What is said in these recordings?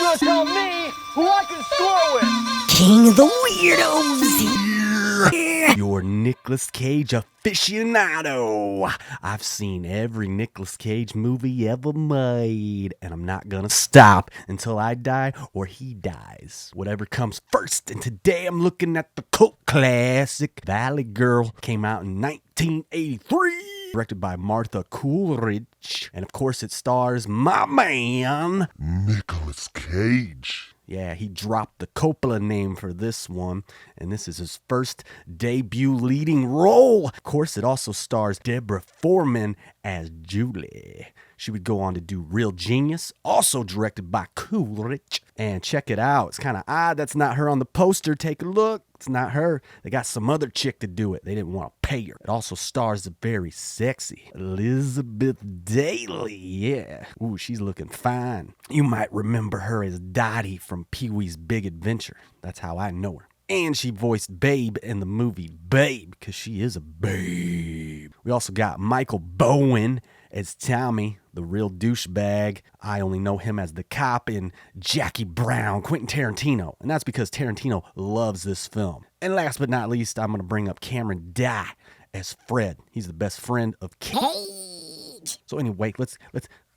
gonna tell me who I can score with? King of the Weirdos. Yeah. Your Nicolas Cage aficionado. I've seen every Nicolas Cage movie ever made, and I'm not gonna stop until I die or he dies. Whatever comes first, and today I'm looking at the cult classic Valley Girl. Came out in 1983. Directed by Martha Coolidge. And of course it stars my man, Nicolas Cage. Yeah, he dropped the Coppola name for this one, and this is his first debut leading role. Of course, it also stars Deborah Foreman as Julie. She would go on to do Real Genius, also directed by Coolidge. And check it out, it's kind of odd that's not her on the poster. Take a look, it's not her. They got some other chick to do it. They didn't want to pay her. It also stars the very sexy Elizabeth Daily. Yeah, ooh, she's looking fine. You might remember her as Dottie from Pee-wee's Big Adventure. That's how I know her. And she voiced Babe in the movie Babe, because she is a babe. We also got Michael Bowen as Tommy, the real douchebag. I only know him as the cop in Jackie Brown, Quentin Tarantino. And that's because Tarantino loves this film. And last but not least, I'm going to bring up Cameron Dye as Fred. He's the best friend of Cage. So anyway, let's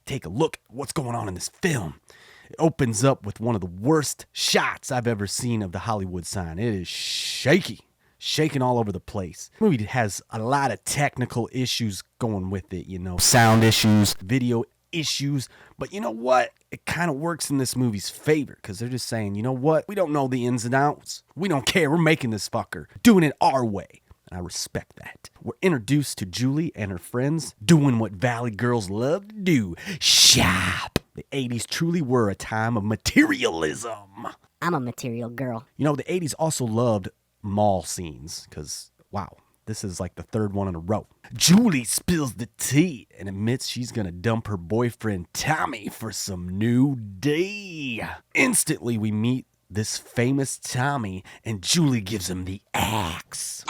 take a look at what's going on in this film. It opens up with one of the worst shots I've ever seen of the Hollywood sign. It is shaking all over the place. The movie has a lot of technical issues going with it, you know, sound issues, video issues. But you know what? It kind of works in this movie's favor because they're just saying, you know what? We don't know the ins and outs. We don't care. We're making this fucker, doing it our way. I respect that. We're introduced to Julie and her friends doing what Valley girls love to do, shop. The 80s truly were a time of materialism. I'm a material girl. You know, the 80s also loved mall scenes because, wow, this is like the third one in a row. Julie spills the tea and admits she's going to dump her boyfriend Tommy for some new D. Instantly, we meet this famous Tommy and Julie gives him the axe.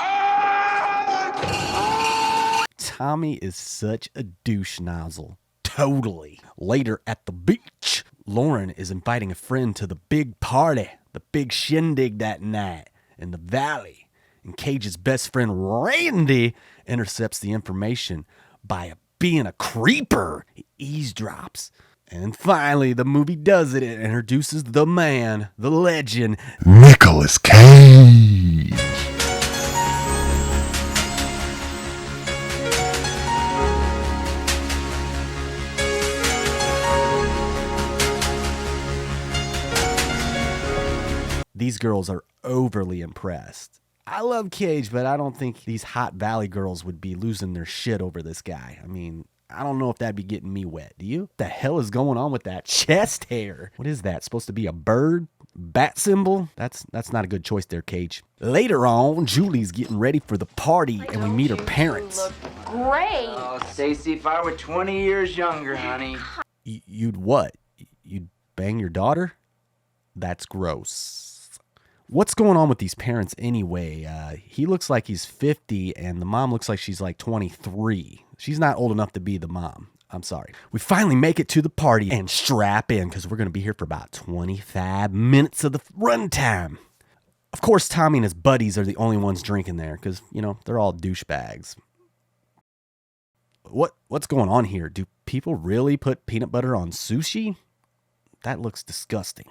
Tommy is such a douche nozzle. Totally. Later at the beach, Lauren is inviting a friend to the big party, the big shindig that night in the valley. And Cage's best friend Randy intercepts the information by being a creeper. He eavesdrops. And finally, the movie does it. It introduces the man, the legend, Nicolas Cage. These girls are overly impressed. I love Cage, but I don't think these hot Valley girls would be losing their shit over this guy. I mean, I don't know if that'd be getting me wet. Do you? What the hell is going on with that chest hair? What is that? Supposed to be a bird? Bat symbol? That's not a good choice there, Cage. Later on, Julie's getting ready for the party, and we meet her parents. You look great. Oh, Stacy, if I were 20 years younger, honey. You'd what? You'd bang your daughter? That's gross. What's going on with these parents anyway? He looks like he's 50 and the mom looks like she's like 23. She's not old enough to be the mom. I'm sorry. We finally make it to the party and strap in because we're going to be here for about 25 minutes of the runtime. Of course, Tommy and his buddies are the only ones drinking there because, you know, they're all douchebags. What's going on here? Do people really put peanut butter on sushi? That looks disgusting.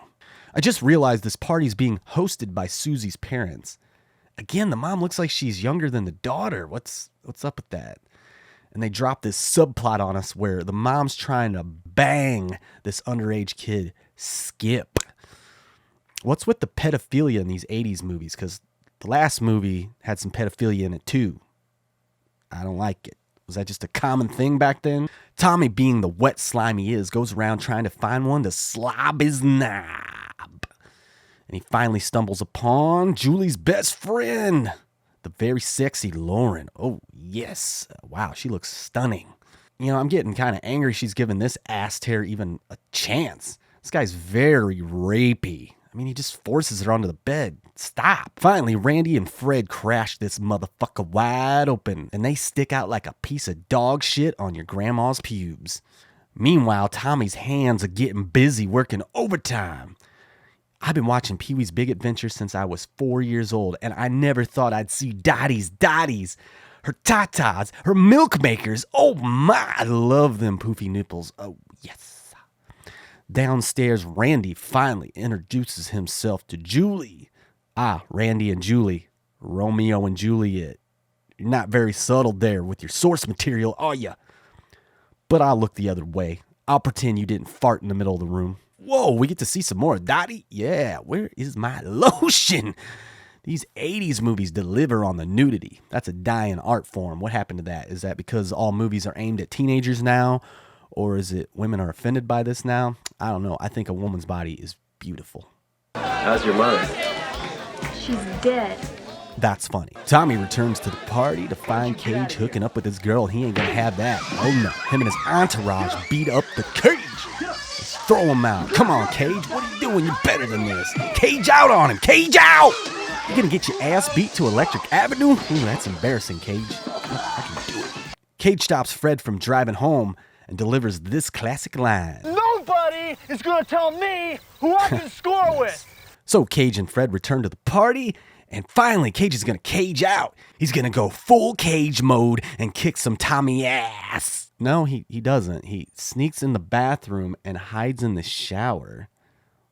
I just realized this party's being hosted by Susie's parents. Again, the mom looks like she's younger than the daughter. What's up with that? And they drop this subplot on us where the mom's trying to bang this underage kid, Skip. What's with the pedophilia in these 80s movies? Because the last movie had some pedophilia in it too. I don't like it. Was that just a common thing back then? Tommy, being the wet slime he is, goes around trying to find one to slob his knob. And he finally stumbles upon Julie's best friend, the very sexy Lauren. Oh, yes. Wow, she looks stunning. You know, I'm getting kind of angry she's giving this ass tear even a chance. This guy's very rapey. I mean, he just forces her onto the bed. Stop. Finally, Randy and Fred crash this motherfucker wide open, and they stick out like a piece of dog shit on your grandma's pubes. Meanwhile, Tommy's hands are getting busy working overtime. I've been watching Pee-wee's Big Adventure since I was 4 years old, and I never thought I'd see Dottie's, her tatas, her milk makers. Oh my, I love them poofy nipples. Oh yes. Downstairs, Randy finally introduces himself to Julie. Ah, Randy and Julie, Romeo and Juliet. You're not very subtle there with your source material, are ya? But I'll look the other way. I'll pretend you didn't fart in the middle of the room. Whoa, we get to see some more of Dottie? Yeah, where is my lotion? These 80s movies deliver on the nudity. That's a dying art form. What happened to that? Is that because all movies are aimed at teenagers now? Or is it women are offended by this now? I don't know. I think a woman's body is beautiful. How's your mother? She's dead. That's funny. Tommy returns to the party to find Cage hooking up with his girl. He ain't gonna have that. Oh no. Him and his entourage beat up the Cage. Let's throw him out. Come on, Cage. What are you doing? You're better than this. Cage out on him. Cage out! You gonna get your ass beat to Electric Avenue? Ooh, that's embarrassing, Cage. I can do it. Cage stops Fred from driving home and delivers this classic line. Nobody is gonna tell me who I can score with. So Cage and Fred return to the party, and finally Cage is gonna cage out. He's gonna go full Cage mode and kick some Tommy ass. No, he doesn't. He sneaks in the bathroom and hides in the shower.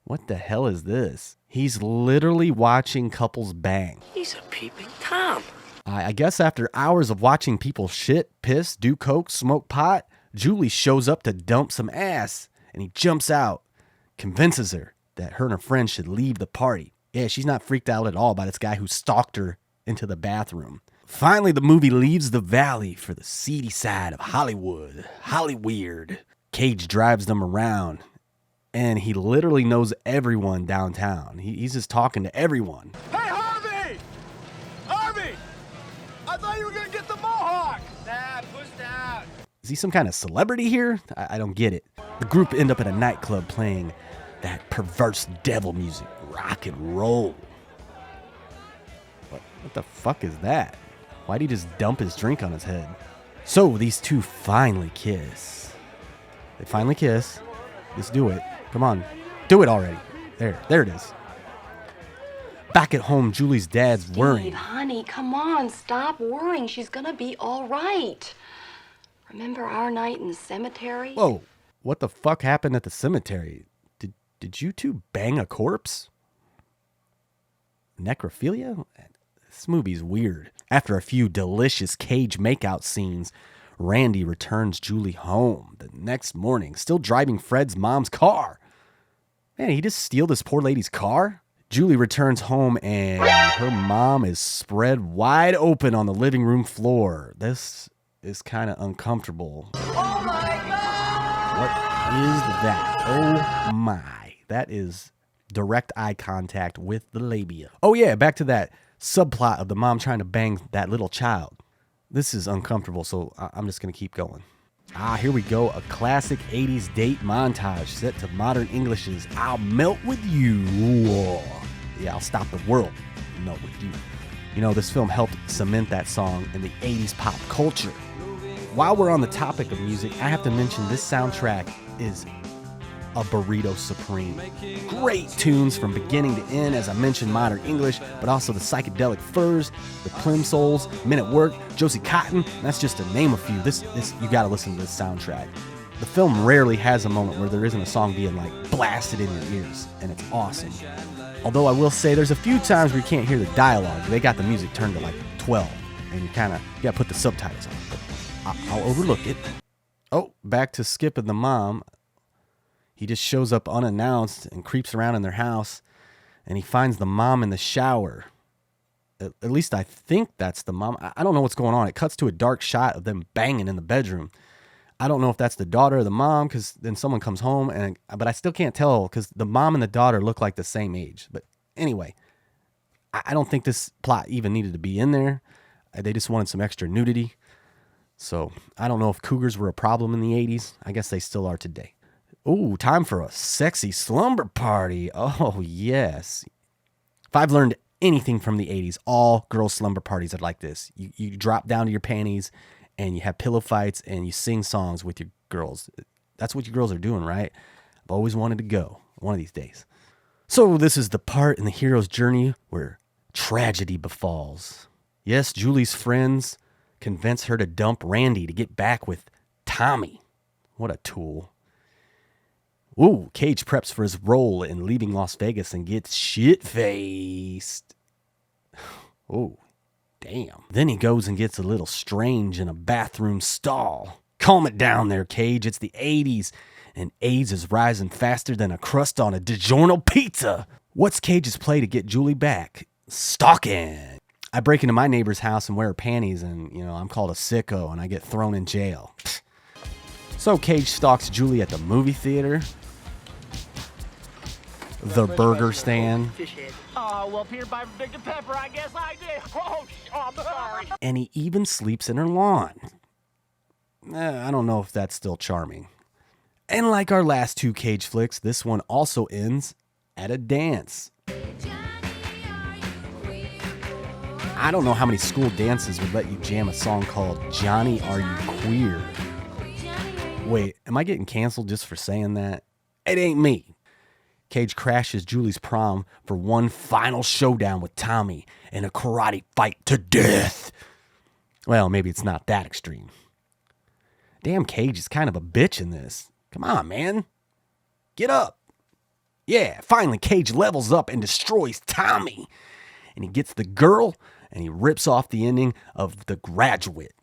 What the hell is this? He's literally watching couples bang. He's a peeping Tom. I guess after hours of watching people shit, piss, do coke, smoke pot, Julie shows up to dump some ass, and he jumps out, convinces her that her and her friend should leave the party. Yeah, she's not freaked out at all by this guy who stalked her into the bathroom. Finally, the movie leaves the valley for the seedy side of Hollywood. Hollyweird. Cage drives them around, and he literally knows everyone downtown. He's just talking to everyone. Hey, Harvey! Harvey! I thought you were gonna get the mohawk. Nah, pushed out. Is he some kind of celebrity here? I don't get it. The group end up at a nightclub playing that perverse devil music, rock and roll. What the fuck is that? Why'd he just dump his drink on his head? So these two finally kiss. They finally kiss. Let's do it. Come on. Do it already. There it is. Back at home, Julie's dad's worrying. Steve, honey, come on. Stop worrying. She's gonna be all right. Remember our night in the cemetery? Whoa, what the fuck happened at the cemetery? Did you two bang a corpse? Necrophilia? This movie's weird. After a few delicious Cage makeout scenes, Randy returns Julie home the next morning, still driving Fred's mom's car. Man, he just steal this poor lady's car? Julie returns home and her mom is spread wide open on the living room floor. This is kind of uncomfortable. Oh my God! What is that? Oh my. That is direct eye contact with the labia. Oh yeah, back to that subplot of the mom trying to bang that little child. This is uncomfortable, so I'm just going to keep going. Here we go. A classic 80s date montage set to modern English's I'll Melt With You. Whoa. Yeah, I'll stop the world. Melt with you. You know, this film helped cement that song in the 80s pop culture. While we're on the topic of music, I have to mention this soundtrack is a burrito supreme. Great tunes from beginning to end, as I mentioned, modern English, but also the Psychedelic Furs, the Plimsolls, Men at Work, Josie Cotton. That's just to name a few. This you got to listen to this soundtrack. The film rarely has a moment where there isn't a song being like blasted in your ears, and it's awesome. Although I will say there's a few times where you can't hear the dialogue. They got the music turned to like 12, and you got to put the subtitles on. But I'll overlook it. Oh, back to Skip and the mom. He just shows up unannounced and creeps around in their house, and he finds the mom in the shower. At least I think that's the mom. I don't know what's going on. It cuts to a dark shot of them banging in the bedroom. I don't know if that's the daughter or the mom, because then someone comes home, but I still can't tell because the mom and the daughter look like the same age. But anyway, I don't think this plot even needed to be in there. They just wanted some extra nudity. So I don't know if cougars were a problem in the 80s. I guess they still are today. Ooh, time for a sexy slumber party. Oh, yes. If I've learned anything from the 80s, all girl slumber parties are like this. You drop down to your panties and you have pillow fights and you sing songs with your girls. That's what you girls are doing, right? I've always wanted to go one of these days. So this is the part in the hero's journey where tragedy befalls. Yes, Julie's friends convince her to dump Randy to get back with Tommy. What a tool. Ooh, Cage preps for his role in leaving Las Vegas and gets shit-faced. Oh, damn. Then he goes and gets a little strange in a bathroom stall. Calm it down there, Cage. It's the 80s, and AIDS is rising faster than a crust on a DiGiorno pizza. What's Cage's play to get Julie back? Stalking. I break into my neighbor's house and wear her panties, and, I'm called a sicko, and I get thrown in jail. So Cage stalks Julie at the movie theater, the burger stand, Oh, well, peanut butter Dr. Pepper, I guess I did. Oh, I'm sorry. and he even sleeps in her lawn. I don't know if that's still charming. And like our last two Cage flicks, this one also ends at a dance. I don't know how many school dances would let you jam a song called Johnny, Are You Queer? Wait, am I getting canceled just for saying that? It ain't me. Cage crashes Julie's prom for one final showdown with Tommy in a karate fight to death. Well, maybe it's not that extreme. Damn, Cage is kind of a bitch in this. Come on, man. Get up. Yeah, finally Cage levels up and destroys Tommy. And he gets the girl and he rips off the ending of The Graduate.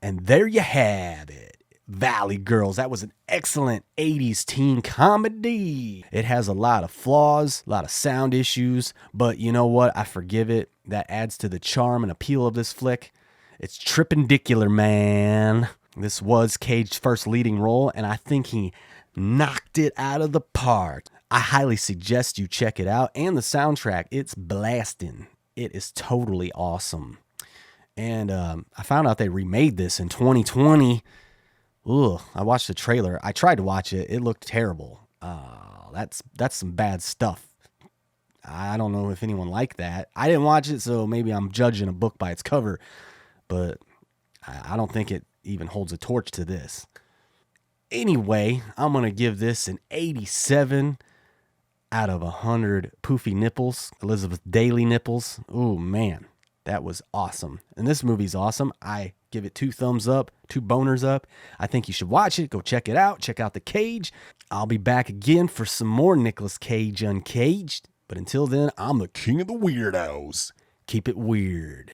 And there you have it. Valley Girls. That was an excellent 80s teen comedy. It has a lot of flaws, a lot of sound issues, but you know what? I forgive it. That adds to the charm and appeal of this flick. It's trippendicular, man. This was Cage's first leading role, and I think he knocked it out of the park. I highly suggest you check it out, and the soundtrack, it's blasting. It is totally awesome. And I found out they remade this in 2020. Ugh, I watched the trailer. I tried to watch it. It looked terrible. That's some bad stuff. I don't know if anyone liked that. I didn't watch it, so maybe I'm judging a book by its cover. But I don't think it even holds a torch to this. Anyway, I'm going to give this an 87 out of 100 poofy nipples. Elizabeth Daily nipples. Oh, man. That was awesome. And this movie's awesome. I give it 2 thumbs up, 2 boners up. I think you should watch it. Go check it out. Check out The Cage. I'll be back again for some more Nicolas Cage Uncaged. But until then, I'm the king of the weirdos. Keep it weird.